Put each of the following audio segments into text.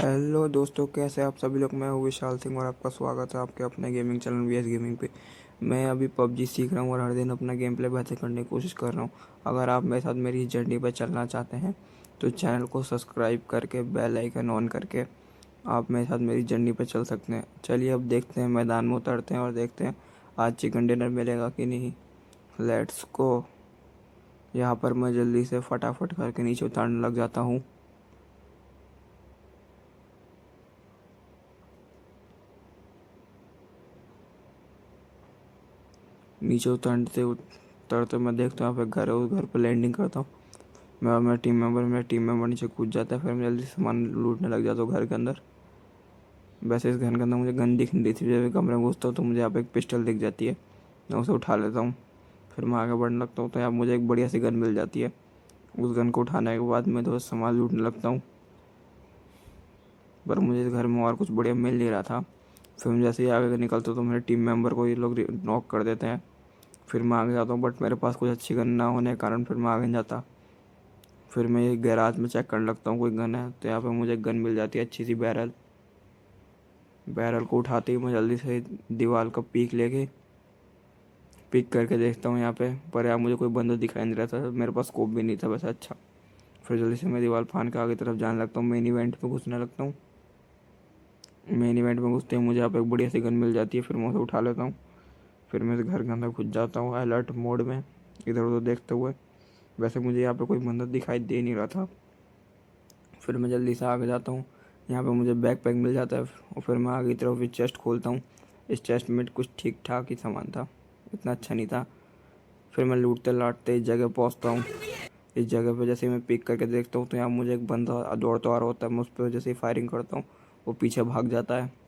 Hello दोस्तों, कैसे आप सभी लोग। मैं हूँ विशाल सिंह और आपका स्वागत है आपके अपने गेमिंग चैनल वीएस गेमिंग पे। मैं अभी पबजी सीख रहा हूँ और हर दिन अपना गेम प्ले बेहतर करने की कोशिश कर रहा हूँ। अगर आप मेरे साथ मेरी जर्नी पर चलना चाहते हैं तो चैनल को सब्सक्राइब करके बेल आइकन ऑन करके आप मेरे साथ मेरी जर्नी पर चल सकते हैं। चलिए अब देखते हैं, मैदान में उतरते हैं और देखते हैं आज चिकन डिनर मिलेगा कि नहीं। Let's go. यहाँ पर मैं जल्दी से फटाफट करके नीचे उतारने लग जाता हूँ। नीचे उतरते उतरते मैं देखता हूँ यहाँ पे घर है, उस घर पर लैंडिंग करता हूँ। मैं और मेरा टीम मेंबर नीचे कूद जाता है। फिर मैं जल्दी से सामान लूटने लग जाता हूँ घर के अंदर। वैसे इस घर के अंदर मुझे गन दिख नहीं रही थी। जब मैं कमरे में घुसता हूँ तो मुझे यहाँ पे एक पिस्टल दिख जाती है। मैं उसे उठा लेता हूँ। फिर मैं आगे बढ़ने लगता हूँ तो यहाँ मुझे एक बढ़िया सी गन मिल जाती है। उस गन को उठाने के बाद मैं तो सामान लूटने लगता हूँ, पर मुझे इस घर में और कुछ बढ़िया मिल नहीं रहा था। फिर मैं जैसे ही आगे निकलता हूँ तो मेरे टीम मेंबर को ये लोग नॉक कर देते हैं। फिर मैं आगे जाता हूँ, बट मेरे पास कुछ अच्छी गन ना होने के कारण फिर मैं आगे नहीं जाता। फिर मैं ये गैराज में चेक करने लगता हूँ कोई गन है, तो यहाँ पे मुझे गन मिल जाती है, अच्छी सी बैरल। बैरल को उठाते ही मैं जल्दी से दीवार का पिक करके देखता हूँ यहाँ पे, पर यहाँ मुझे कोई बंदा दिखाई नहीं रहा था। मेरे पास स्कोप भी नहीं था वैसे अच्छा। फिर जल्दी से मैं दीवार फान के आगे तरफ जाने लगता हूँ, मेन इवेंट में घुसने लगता हूँ। मेन इवेंट में घुसते ही मुझे यहाँ पे एक बढ़िया सी गन मिल जाती है। फिर मैं उसे उठा लेता हूँ। फिर मैं इस घर के अंदर घुस जाता हूँ अलर्ट मोड में, इधर उधर देखते हुए। वैसे मुझे यहाँ पे कोई बंदा दिखाई दे नहीं रहा था। फिर मैं जल्दी से आगे जाता हूँ। यहाँ पे मुझे बैकपैक मिल जाता है और फिर मैं आगे की तरफ चेस्ट खोलता हूँ। इस चेस्ट में कुछ ठीक ठाक ही सामान था, इतना अच्छा नहीं था। फिर मैं लूटते लाटते इस जगह पहुँचता हूँ। इस जगह पे जैसे मैं पिक करके देखता हूँ तो यहाँ मुझे एक बंदा दौड़ता आ रहा होता है। मैं उस पर जैसे ही फायरिंग करता हूँ वो पीछे भाग जाता है।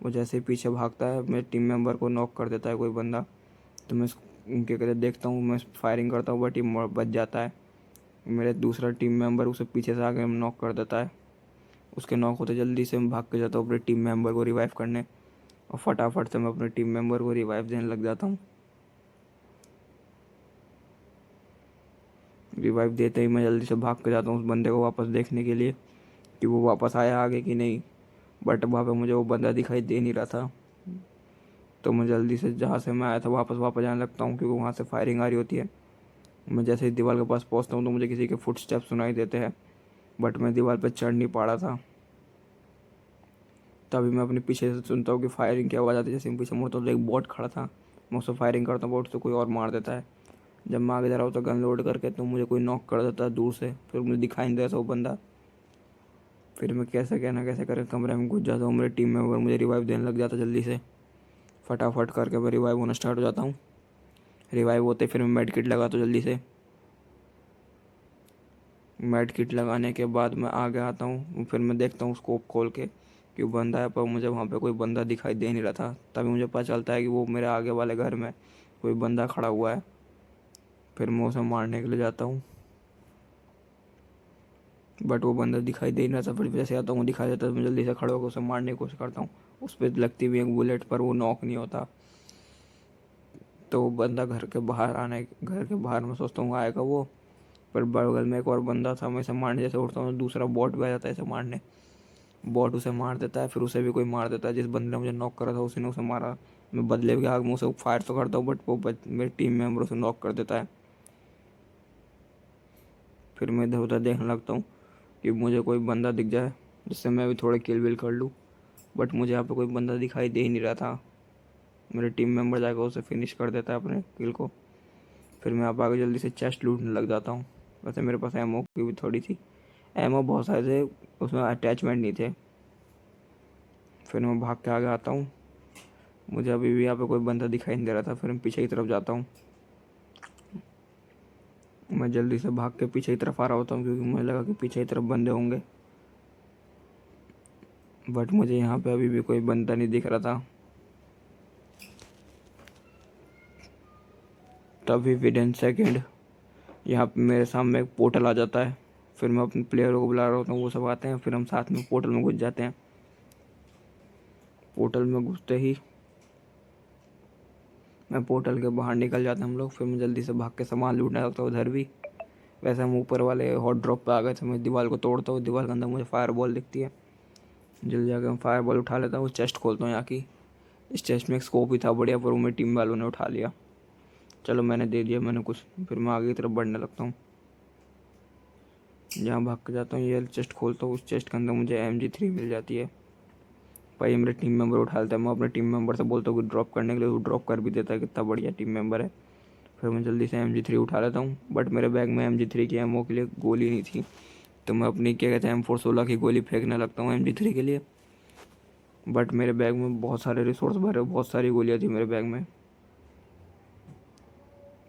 वो जैसे ही पीछे भागता है मेरे टीम मेंबर को नॉक कर देता है कोई बंदा। तो मैं उनके कहते देखता हूँ, मैं फायरिंग करता हूँ, बट टीम बच जाता है। मेरे दूसरा टीम मेंबर उसे पीछे से आके नॉक कर देता है। उसके नॉक होते जल्दी से मैं भाग के जाता हूँ अपने टीम मेंबर को रिवाइव करने, और फटाफट से मैं अपने टीम मेंबर को रिवाइव देने लग जाता हूँ। रिवाइव देते ही मैं जल्दी से भाग के जाता हूँ उस बंदे को वापस देखने के लिए कि वो वापस आया आगे कि नहीं। बट वहाँ पे मुझे वो बंदा दिखाई दे नहीं रहा था। तो मैं जल्दी से जहाँ से मैं आया था वापस जाने लगता हूँ, क्योंकि वहाँ से फायरिंग आ रही होती है। मैं जैसे ही दीवार के पास पहुँचता हूँ तो मुझे किसी के फुटस्टेप सुनाई देते हैं, बट मैं दीवार पर चढ़ नहीं पा रहा था। तभी मैं अपने पीछे से सुनता हूँ कि फायरिंग की आवाज़ आती है। जैसे मैं पीछे मुड़ता हूँ तो एक बॉट खड़ा था। मैं उससे फायरिंग करता हूँ, बॉट से कोई और मार देता है। जब मैं आगे जा रहा हूँ तो गन लोड करके तो मुझे कोई नॉक कर देता है दूर से। फिर मुझे दिखाई नहीं देता वो बंदा। फिर मैं कैसे कहना कैसे करके कमरे में घुस जाता हूँ। मेरे टीम मेंबर मुझे रिवाइव देने लग जाता जल्दी से। फटाफट करके मैं रिवाइव होना स्टार्ट हो जाता हूँ। रिवाइव होते फिर मैं मेड किट लगाता हूँ जल्दी से। मेड किट लगाने के बाद मैं आगे आता हूँ। फिर मैं देखता हूँ स्कोप खोल के कि वो बंदा है, पर मुझे वहाँ पे कोई बंदा दिखाई दे नहीं रहा था। तभी मुझे पता चलता है कि वो मेरे आगे वाले घर में कोई बंदा खड़ा हुआ है। फिर मैं उसे मारने के लिए जाता हूँ, बट वो बंदा दिखाई दे नहीं रहा था। फिर जैसे आता हूँ दिखाई देता है तो मैं जल्दी से खड़ा होकर उसे मारने की कोशिश करता हूँ। उस पर लगती भी एक बुलेट, पर वो नॉक नहीं होता। तो वो बंदा घर के बाहर मैं सोचता हूँ आएगा वो, पर बगल में एक और बंदा था। मैं इसे मारने जैसे उठता हूँ तो दूसरा बॉट भी आ जाता है इसे मारने। बॉट उसे मार देता है, फिर उसे भी कोई मार देता है। जिस बंदे ने मुझे नॉक करा था उसी ने उसे मारा। मैं बदले के आग में उसे फायर तो करता हूँ, बट वो मेरे टीम मेंबर उसे नॉक कर देता है। फिर मैं इधर उधर देखने लगता हूँ कि मुझे कोई बंदा दिख जाए जिससे मैं भी थोड़े किल विल कर लूँ, बट मुझे यहाँ पे कोई बंदा दिखाई दे ही नहीं रहा था। मेरे टीम मेंबर जाकर उसे फिनिश कर देता है अपने किल को। फिर मैं आप आगे जल्दी से चेस्ट लूटने लग जाता हूँ। वैसे मेरे पास एमओ की भी थोड़ी थी, एमओ बहुत सारे थे, उसमें अटैचमेंट नहीं थे। फिर मैं भाग के आगे आता हूँ। मुझे अभी भी यहाँ पे कोई बंदा दिखाई नहीं दे रहा था। फिर मैं पीछे की तरफ जाता हूँ। मैं जल्दी से भाग के पीछे की तरफ आ रहा होता हूँ, क्योंकि मुझे लगा कि पीछे की तरफ बंदे होंगे, बट मुझे यहाँ पे अभी भी कोई बंदा नहीं दिख रहा था। तभी विद इन सेकेंड यहाँ पे मेरे सामने एक पोर्टल आ जाता है। फिर मैं अपने प्लेयरों को बुला रहा होता हूँ, वो सब आते हैं। फिर हम साथ में पोर्टल में घुस जाते हैं। पोर्टल में घुसते ही मैं पोर्टल के बाहर निकल जाता हम लोग। फिर मैं जल्दी से भाग के सामान लूटने लगता हूँ उधर भी। वैसे हम ऊपर वाले हॉट ड्रॉप पे आ गए थे। मैं दीवार को तोड़ता हूँ, दीवार के अंदर मुझे फायर बॉल दिखती है। जल्दी जाकर मैं फायर बॉल उठा लेता हूँ, चेस्ट खोलता हूँ यहाँ की। इस चेस्ट में एक स्कोप ही था बढ़िया, पर वो मेरी टीम वालों ने उठा लिया। चलो मैंने दे दिया मैंने कुछ, फिर मैं आगे की तरफ बढ़ने लगता हूँ। जहाँ भाग के जाता हूँ ये चेस्ट खोलता हूँ, उस चेस्ट के अंदर मुझे MG3 मिल जाती है। भाई मेरे टीम मेंबर उठा लेता है। मैं अपने टीम मेंबर से बोलता हूँ कि ड्रॉप करने के लिए, वो ड्रॉप कर भी देता है। कितना बढ़िया टीम मेंबर है। फिर मैं जल्दी से MG3 उठा लेता हूँ, बट मेरे बैग में MG3 की एमओ के लिए गोली नहीं थी, तो मैं अपनी क्या कहते हैं M416 की गोली फेंकने लगता हूँ MG3 के लिए। बट मेरे बैग में बहुत सारे रिसोर्स भरे, बहुत सारी गोलियाँ थी मेरे बैग में,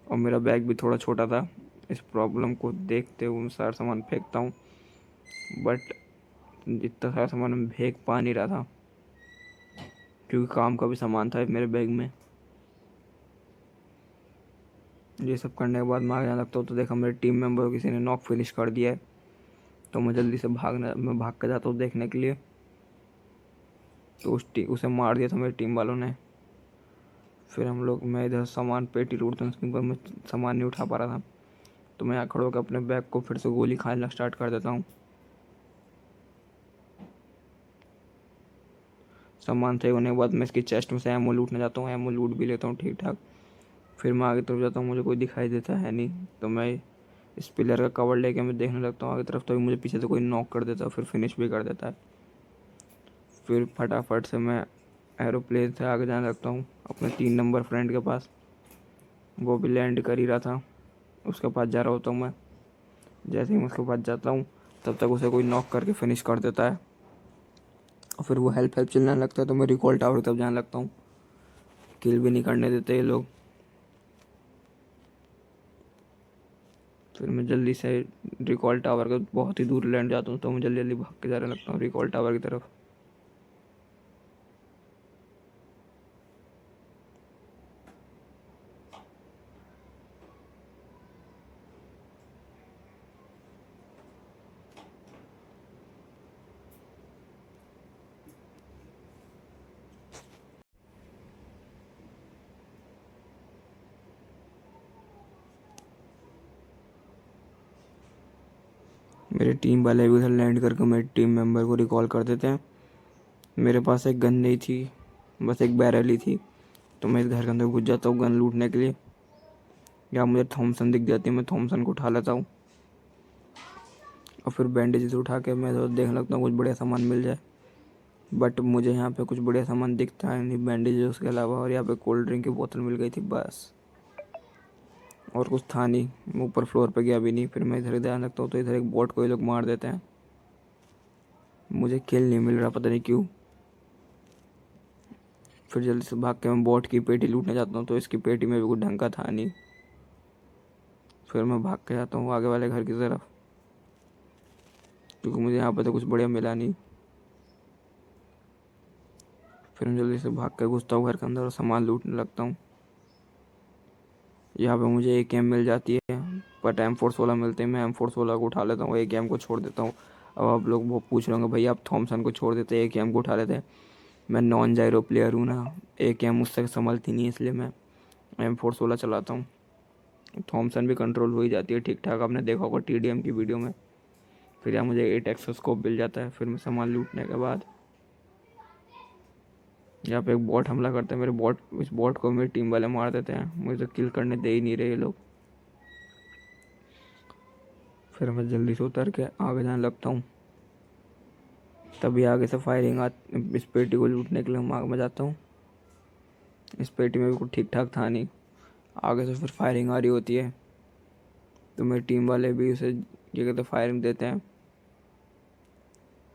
और मेरा बैग भी थोड़ा छोटा था। इस प्रॉब्लम को देखते हुए मैं सारा सामान फेंकता हूँ, बट इतना सारा सामान मैं फेंक पा नहीं रहा था, क्योंकि काम का भी सामान था मेरे बैग में। ये सब करने के बाद मैं आगे जाने लगता हूँ, तो देखा मेरे टीम मेंबर को किसी ने नॉक फिनिश कर दिया है। तो मैं जल्दी से मैं भाग कर जाता हूँ देखने के लिए। तो उसे मार दिया था मेरी टीम वालों ने। फिर हम लोग, मैं इधर सामान पेटी लूटता हूँ, पर मैं सामान नहीं उठा पा रहा था, तो मैं यहाँ खड़ा होकर अपने बैग को फिर से गोली खाना स्टार्ट कर देता हूँ। सामान सही होने के बाद मैं इसकी चेस्ट में से एमओ लूटने जाता हूँ, एमओ लूट भी लेता हूँ ठीक ठाक। फिर मैं आगे तरफ जाता हूँ, मुझे कोई दिखाई देता है नहीं, तो मैं इस पिलर का कवर लेके मैं देखने लगता हूँ आगे तरफ, तो मुझे पीछे से कोई नॉक कर देता है, फिर फिनिश भी कर देता है। फिर फटाफट से मैं एरोप्लेन से आगे जाने लगता हूँ अपने 3 नंबर फ्रेंड के पास। वो भी लैंड कर ही रहा था, उसके पास जा रहा होता हूँ मैं। जैसे ही मैं उसके पास जाता हूँ, तब तक उसे कोई नॉक करके फिनिश कर देता है, और फिर वो हेल्प हेल्प चिल्लाने लगता है। तो मैं रिकॉल टावर की तरफ जाने लगता हूँ। किल भी नहीं करने देते ये लोग। फिर मैं जल्दी से रिकॉल टावर के बहुत ही दूर लैंड जाता हूँ, तो मैं जल्दी जल्दी भाग के जाने लगता हूँ रिकॉल टावर की तरफ। मेरे टीम वाले भी उधर लैंड करके मेरे टीम मेंबर को रिकॉल कर देते हैं। मेरे पास एक गन नहीं थी, बस एक बैरल ही थी, तो मैं इस घर के अंदर घुस जाता हूँ गन लूटने के लिए। यहाँ मुझे थॉमसन दिख जाती है, मैं थॉमसन को उठा लेता हूँ, और फिर बैंडेजेस उठा के मैं तो देखने लगता हूँ कुछ बढ़िया सामान मिल जाए। बट मुझे यहाँ पे कुछ बढ़िया सामान दिखता है नहीं बैंडेजेस के अलावा, और यहाँ पे कोल्ड ड्रिंक की बोतल मिल गई थी बस, और कुछ था नहीं। मैं ऊपर फ्लोर पे गया भी नहीं। फिर मैं इधर ध्यान रखता हूँ, तो इधर एक बोट को ये लोग मार देते हैं। मुझे किल नहीं मिल रहा, पता नहीं क्यों। फिर जल्दी से भाग के मैं बोट की पेटी लूटने जाता हूँ, तो इसकी पेटी में भी कुछ ढंग का था नहीं। फिर मैं भाग के जाता हूँ आगे वाले घर की तरफ, क्योंकि मुझे यहाँ पर तो कुछ बढ़िया मिला नहीं। फिर मैं जल्दी से भाग के घुसता हूँ घर के अंदर और सामान लूटने लगता हूँ। यहाँ पे मुझे AKM मिल जाती है, बट M416 मिलते हैं। मैं M416 को उठा लेता हूँ, AKM को छोड़ देता हूँ। अब आप लोग वो पूछ रहे होंगे, भैया आप थॉमसन को छोड़ देते AKM को उठा लेते हैं। मैं नॉन जायरो प्लेयर हूँ ना, AKM मुझसे संभलती नहीं है, इसलिए मैं M416 चलाता हूँ। थॉमसन भी कंट्रोल हो ही जाती है ठीक ठाक, आपने देखा होगा TDM की वीडियो में। फिर यहाँ मुझे 8x स्कोप मिल जाता है। फिर मैं सामान लूटने के बाद यहाँ पे एक बॉट हमला करते हैं। इस बॉट को मेरी टीम वाले मार देते हैं, मुझे तो किल करने दे ही नहीं रहे ये लोग। फिर मैं जल्दी से उतर के आगे जाने लगता हूँ। तभी आगे से फायरिंग इस पेटी को लूटने के लिए मैं आगे में जाता हूँ। इस पेटी में भी कुछ ठीक ठाक था नहीं, आगे से फिर फायरिंग आ रही होती है, तो मेरी टीम वाले भी उसे ये कहते फायरिंग देते हैं।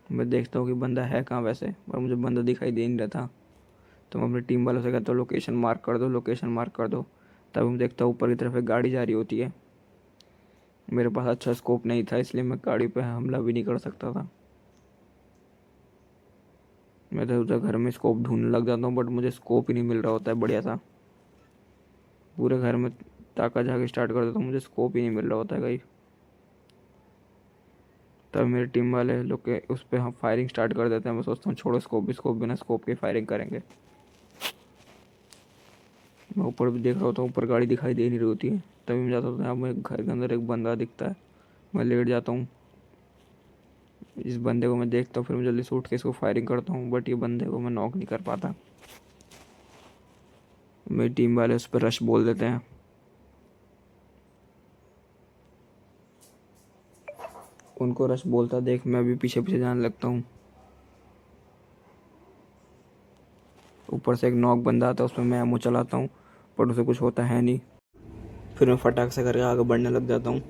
मैं देखता हूँ कि बंदा है कहाँ वैसे, पर मुझे बंदा दिखाई दे नहीं रहा था। तो मैं अपनी टीम वालों से कहता हूँ लोकेशन मार्क कर दो, लोकेशन मार्क कर दो। तब मैं देखता हूँ ऊपर की तरफ एक गाड़ी जा रही होती है। मेरे पास अच्छा स्कोप नहीं था, इसलिए मैं गाड़ी पे हमला भी नहीं कर सकता था। मैं तो उधर घर में स्कोप ढूंढने लग जाता हूँ, बट मुझे स्कोप ही नहीं मिल रहा होता है बढ़िया सा। पूरे घर में ताका झाके स्टार्ट कर देता हूँ, मुझे स्कोप ही नहीं मिल रहा होता है कहीं। तब मेरे टीम वाले लोग के उस पर हम फायरिंग स्टार्ट कर देते हैं। मैं सोचता हूँ छोड़ो स्कोप, स्कोप बिना स्कोप के फायरिंग करेंगे। मैं ऊपर भी देख रहा होता हूँ, ऊपर गाड़ी दिखाई दे नहीं रही होती है। तभी मैं जाता हूँ, यहाँ मेरे घर के अंदर एक बंदा दिखता है। मैं लेट जाता हूँ। इस बंदे को मैं देखता हूँ, फिर मैं जल्दी से उठ के इसको फायरिंग करता हूँ, बट ये बंदे को मैं नॉक नहीं कर पाता। मेरी टीम वाले उस पर रश बोल देते हैं। उनको रश बोलता देख मैं भी पीछे पीछे जाने लगता हूँ। ऊपर से एक नॉक बंदा आता है, उसमें मैं एमो चलाता हूँ, पर उसे कुछ होता है नहीं। फिर मैं फटाक से करके आगे बढ़ने लग जाता हूँ।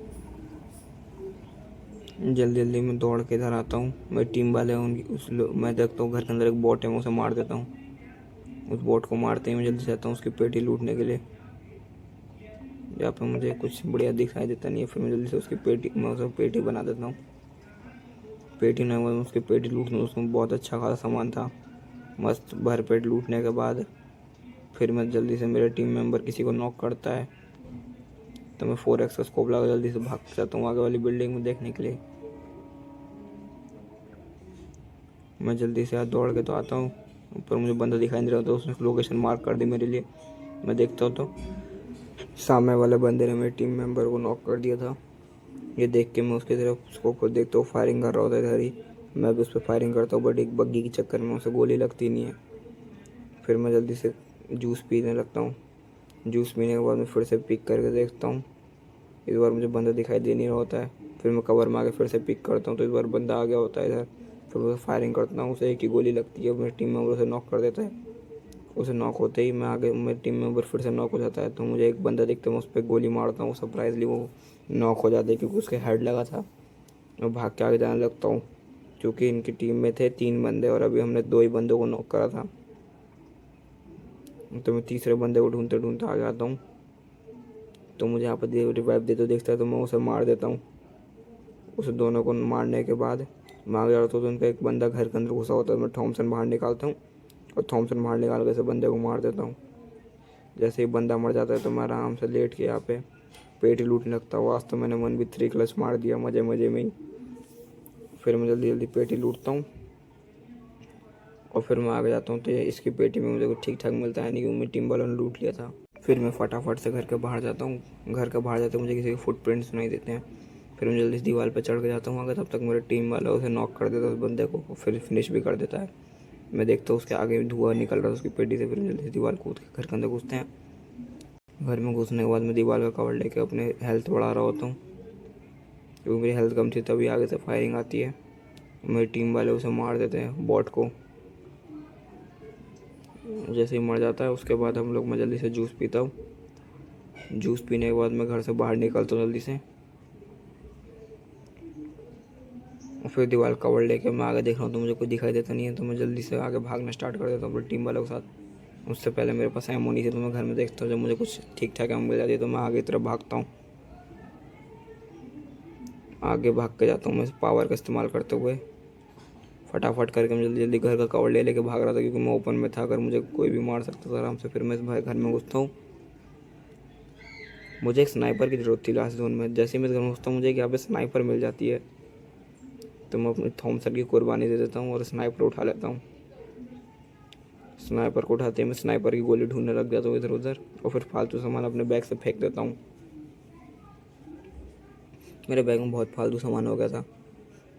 जल्दी जल्दी मैं दौड़ के इधर आता हूँ। मेरी टीम वाले हैं उनकी मैं देखता हूँ घर के अंदर एक बोट है, मैं उसे मार देता हूँ। उस बोट को मारते ही मैं जल्दी से आता हूँ उसकी पेटी लूटने के लिए। जहाँ पे मुझे कुछ बढ़िया दिखाई देता नहीं है, फिर मैं जल्दी से मैं उसे पेटी बना देता हूँ। पेटी नहीं हुआ, उसकी पेटी लूट लूँ, उसमें बहुत अच्छा खासा सामान था। मस्त भर पेट लूटने के बाद फिर मैं जल्दी से, मेरे टीम मेंबर किसी को नॉक करता है तो मैं 4x का स्कोप लगा जल्दी से भाग जाता हूँ आगे वाली बिल्डिंग में देखने के लिए। मैं जल्दी से दौड़ के तो आता हूँ, पर मुझे बंदा दिखाई नहीं रहा था, उसने लोकेशन मार्क कर दी मेरे लिए। मैं देखता हूँ तो सामने वाले बंदे ने मेरे टीम मेंबर को नॉक कर दिया था। ये देख के मैं उसकी तरफ स्कोप को देखता हूँ, फायरिंग कर रहा होता है इधर ही। मैं भी उस पर फायरिंग करता हूँ, बट एक बग्गी के चक्कर में उसे गोली लगती नहीं है। फिर मैं जल्दी से जूस पीने लगता हूँ। जूस पीने के बाद मैं फिर से पिक करके देखता हूँ। इस बार मुझे बंदा दिखाई दे नहीं रहा होता है। फिर मैं कवर में आके फिर से पिक करता हूँ, तो इस बार बंदा आ गया होता है इधर। फिर उसे फायरिंग करता हूँ, उसे एक ही गोली लगती है, मेरी टीम मेंबर उसे नॉक कर देता है। उसे नॉक होते ही मैं आगे, मेरी टीम मेंबर फिर से नॉक हो जाता है। तो मुझे एक बंदा दिखता है, मैं उस पर गोली मारता हूँ, सरप्राइजली वो नॉक हो जाता है क्योंकि उसके हेड लगा था। मैं भाग के आगे जाने लगता हूँ, क्योंकि इनकी टीम में थे 3 बंदे और अभी हमने 2 ही बंदों को नॉक करा था। तो मैं तीसरे बंदे को ढूंढते ढूंढते आ जाता हूँ। तो मुझे यहाँ पर रिवाइव देते देखता है, तो मैं उसे मार देता हूँ। उसे दोनों को मारने के बाद मैं आगे जाता हूँ, तो उनका एक बंदा घर के अंदर घुसा होता है। मैं थॉमसन बाहर निकालता हूँ और थॉमसन बाहर निकाल के से बंदे को मार देता हूँ। जैसे ही बंदा मर जाता है तो मैं आराम से लेट के यहाँ पे पेट ही लूटने लगता हूँ। आज तो मैंने 1v3 क्लच मार दिया मज़े मज़े में ही। फिर मैं जल्दी जल्दी पेटी लूटता हूँ और फिर मैं आगे जाता हूँ, तो इसकी पेटी में मुझे कुछ ठीक ठाक मिलता है नहीं, क्योंकि मेरी टीम वालों ने लूट लिया था। फिर मैं फटाफट से घर के बाहर जाता हूँ। घर के बाहर जाते मुझे किसी के फुटप्रिंट सुनाई देते हैं। फिर मैं जल्दी से दीवार पर चढ़ के जाता हूँ आगे, तब तक मेरे टीम वाला उसे नॉक कर देता है उस बंदे को, फिर फिनिश भी कर देता है। मैं देखता हूँ उसके आगे धुआं निकल रहा है उसकी पेटी से। फिर जल्दी से दीवार कूद के घर के अंदर घुसते हैं। घर में घुसने के बाद मैं दीवार का कवर लेके अपने हेल्थ बढ़ा रहा होता हूँ, क्योंकि मेरी हेल्थ कम थी। तभी आगे से फायरिंग आती है, मेरी टीम वाले उसे मार देते हैं बॉट को। जैसे ही मर जाता है उसके बाद हम लोग, मैं जल्दी से जूस पीता हूँ। जूस पीने के बाद मैं घर से बाहर निकलता हूँ जल्दी से, और फिर दीवार कवर लेके मैं आगे देख रहा हूँ तो मुझे कोई दिखाई देता नहीं है। तो मैं जल्दी से आगे भागना स्टार्ट कर देता हूँ अपनी टीम वालों के साथ। उससे पहले मेरे पास एमो नहीं थी, तो मैं घर में देखता हूँ, जब मुझे कुछ ठीक ठाक एमो मिल जाती है तो मैं आगे की तरफ भागता हूँ। आगे भाग के जाता हूँ मैं पावर का इस्तेमाल करते हुए। फटाफट करके मैं जल्दी जल्दी घर का कवर ले लेके भाग रहा था, क्योंकि मैं ओपन में था, अगर मुझे कोई भी मार सकता था आराम से। फिर मैं इस भाई घर में घुसता हूँ। मुझे एक स्नाइपर की ज़रूरत थी लास्ट जोन में। जैसे ही मैं घर में घुसता हूँ मुझे यहाँ पे स्नाइपर मिल जाती है, तो मैं अपनी थॉमसन की कुर्बानी दे देता हूँ और स्नाइपर उठा लेता हूँ। स्नाइपर को उठाते ही मैं स्नाइपर की गोली ढूंढने लग जाता हूँ इधर उधर, और फिर फालतू सामान अपने बैग से फेंक देता हूँ। मेरे बैग में बहुत फालतू सामान हो गया था,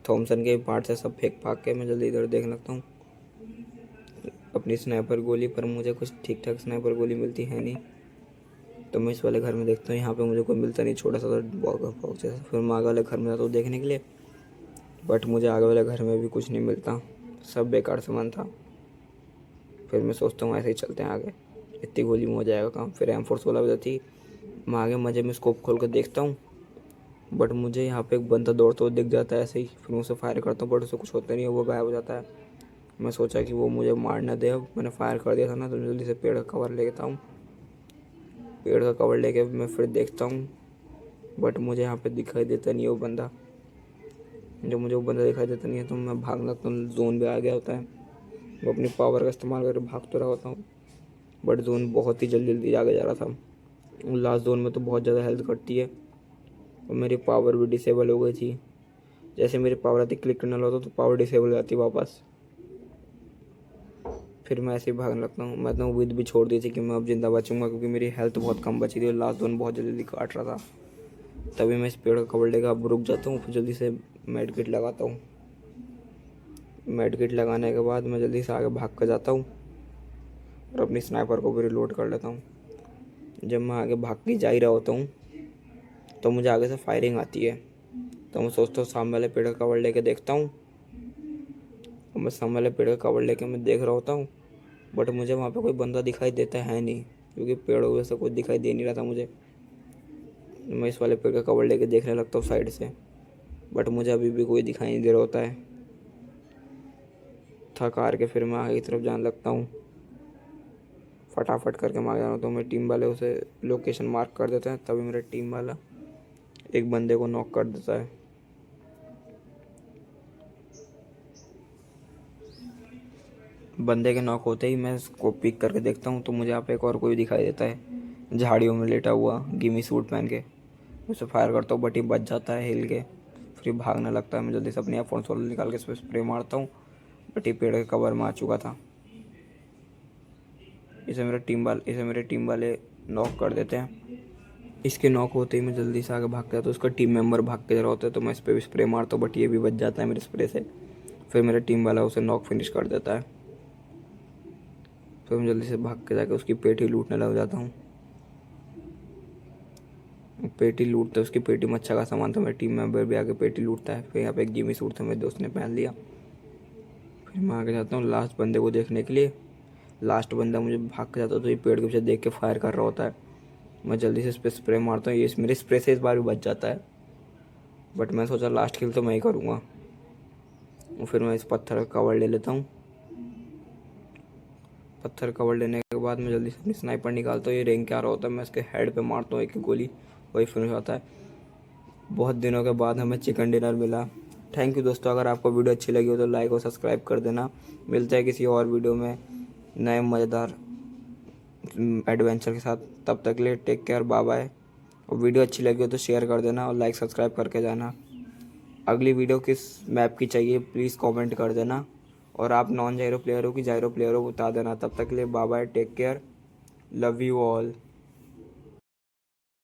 थॉमसन के पार्ट से सब फेंक फाक के मैं जल्दी इधर देख लगता हूँ अपनी स्नाइपर गोली, पर मुझे कुछ ठीक ठाक स्नाइपर गोली मिलती है नहीं। तो मैं इस वाले घर में देखता हूँ, यहाँ पे मुझे कोई मिलता नहीं, छोटा सा बॉक्स जैसा। फिर मैं आगे वाले घर में जाता हूँ देखने के लिए, बट मुझे आगे वाले घर में भी कुछ नहीं मिलता, सब बेकार सामान था। फिर मैं सोचता हूँ ऐसे ही चलते हैं आगे, इतनी गोली में हो जाएगा काम। फिर M4 वाला बजा थी, मैं आगे मज़े में स्कोप खोल कर देखता हूँ, बट मुझे यहाँ पे एक बंदा दौड़ता हुआ दिख जाता है ऐसे ही। फिर मैं उसे फायर करता हूँ, बट उसे कुछ होता नहीं है, वो गायब हो जाता है। मैं सोचा कि वो मुझे मार ना दे, अब मैंने फायर कर दिया था ना, तो जल्दी से पेड़ का कवर लेता हूँ। पेड़ का कवर लेके मैं फिर देखता हूँ, बट मुझे यहाँ पे दिखाई देता नहीं है वो बंदा। जब मुझे वो बंदा दिखाई देता नहीं है तो मैं भागने लगता हूँ, जोन भी आ गया होता है। मैं अपनी पावर का इस्तेमाल करके भाग तो रहा होता हूँ, बट जोन बहुत ही जल्दी जल्दी आगे जा रहा था। लास्ट जोन में तो बहुत ज़्यादा हेल्थ कटती है और मेरी पावर भी डिसेबल हो गई थी। जैसे मेरी पावर आती क्लिक करने लगा तो पावर डिसेबल हो जाती वापस। फिर मैं ऐसे ही भागने लगता हूँ। मैं तो उम्मीद भी छोड़ दी थी कि मैं अब जिंदा बचूंगा, क्योंकि मेरी हेल्थ बहुत कम बची थी और लास्ट जोन बहुत जल्दी काट रहा था। तभी मैं इस पेड़ का कवर लेकर अब रुक जाता हूँ। फिर जल्दी से मेड किट लगाता हूँ। मेड किट लगाने के बाद मैं जल्दी से आगे भाग कर जाता हूँ और अपनी स्नाइपर को भी रिलोड कर लेता हूँ। जब मैं आगे भाग के जा ही रहा होता हूँ तो मुझे आगे से फायरिंग आती है। तो मैं सोचता हूँ सामने वाले पेड़ का कवर लेके देखता हूँ। और मैं सामने वाले पेड़ का कवर लेके मैं देख रहा होता हूँ, बट मुझे वहाँ पे कोई बंदा दिखाई देता है नहीं, क्योंकि पेड़ों में से कुछ दिखाई दे नहीं रहा था मुझे। मैं इस वाले पेड़ का कवर लेके देखने लगता हूँ साइड से, बट मुझे अभी भी कोई दिखाई नहीं दे रहा होता है। थक हार के फिर मैं आगे की तरफ जाने लगता हूँ। फटाफट करके मैं आगे जाना, तो मेरे टीम वाले उसे लोकेशन मार्क कर देते हैं। तभी मेरा टीम वाला एक बंदे को नॉक कर देता है। बंदे के नॉक होते ही मैं इसको पिक करके देखता हूँ तो मुझे यहाँ पे एक और कोई दिखाई देता है, झाड़ियों में लेटा हुआ, गिमी सूट पहन के। उसे फायर करता हूँ बट ये बच जाता है हिल के, फिर भागने लगता है। मैं जल्दी से अपनी F116 निकाल के इस पर स्प्रे मारता हूँ, बट ये पेड़ के कवर में आ चुका था। इसे मेरे टीम वाले नॉक कर देते हैं। इसके नॉक होते ही मैं जल्दी से आगे भागता तो उसका टीम मेंबर भाग के रहा होता है, तो मैं इस पर भी स्प्रे मारता हूँ, बट ये भी बच जाता है मेरे स्प्रे से। फिर मेरा टीम वाला उसे नॉक फिनिश कर देता है। फिर मैं जल्दी से भाग के जाके उसकी पेटी लूटने लग जाता हूँ। पेटी लूटते उसकी पेटी में अच्छा का सामान था, मेरे टीम मेंबर भी आगे पेटी लूटता है। फिर यहाँ पे एक जिमी सूट था मेरे दोस्त ने पहन लिया। फिर मैं आगे जाता हूँ लास्ट बंदे को देखने के लिए। लास्ट बंदा मुझे भाग के जाता तो ये पेड़ के पीछे देख के फायर कर रहा होता है। मैं जल्दी से इस पर स्प्रे मारता हूँ, ये मेरे स्प्रे से इस बार भी बच जाता है, बट मैं सोचा लास्ट किल तो मैं ही करूँगा। फिर मैं इस पत्थर का कवर ले लेता हूँ। पत्थर कवर लेने के बाद मैं जल्दी से अपनी स्नाइपर निकालता हूँ। ये रेंग क्या रहा होता है, मैं इसके हेड पे मारता हूँ एक गोली, वही फिनिश होता है। बहुत दिनों के बाद हमें चिकन डिनर मिला। थैंक यू दोस्तों, अगर आपको वीडियो अच्छी लगी हो तो लाइक और सब्सक्राइब कर देना। मिलते हैं किसी और वीडियो में नए मज़ेदार एडवेंचर के साथ। तब तक के लिए टेक केयर, बाय बाय। और वीडियो अच्छी लगी हो तो शेयर कर देना और लाइक सब्सक्राइब करके जाना। अगली वीडियो किस मैप की चाहिए प्लीज़ कमेंट कर देना, और आप नॉन जायरो प्लेयर हो कि जायरो प्लेयर हो बता देना। तब तक के लिए bye bye, take care, love you all.